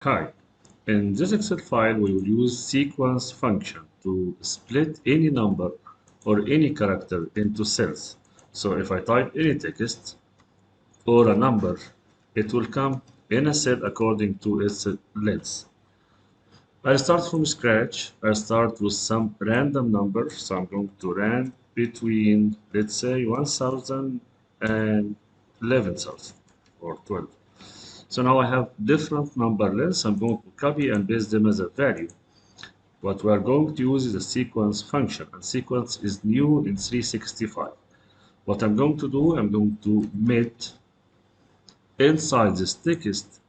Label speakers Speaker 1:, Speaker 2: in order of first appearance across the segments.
Speaker 1: Hi, in this Excel file we will use sequence function to split any number or any character into cells. So if I type any text or a number, it will come in a cell according to its length. I start from scratch. I start with some random number. So I'm going to run between, let's say, 1000 and 11,000 or 12. So now I have different number lengths. I'm going to copy and paste them as a value. What we are going to use is a sequence function, and sequence is new in 365. What I'm going to do, I'm going to make inside this text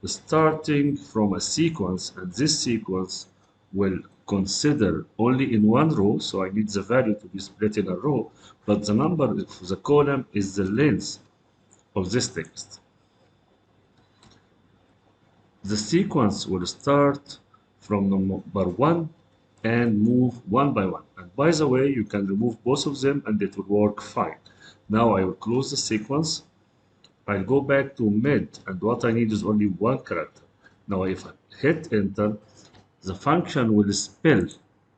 Speaker 1: starting from a sequence, and this sequence will consider only in one row, so I need the value to be split in a row, but the number of the column is the length of this text. The sequence will start from number 1 and move one by one. And by the way, you can remove both of them and it will work fine. Now I will close the sequence. I'll go back to mid, and what I need is only one character. Now if I hit enter, the function will spell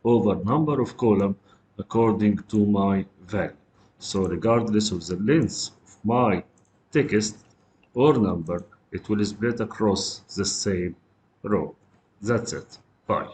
Speaker 1: over number of column according to my value. So regardless of the length of my text or number, it will split across the same row. That's it. Bye.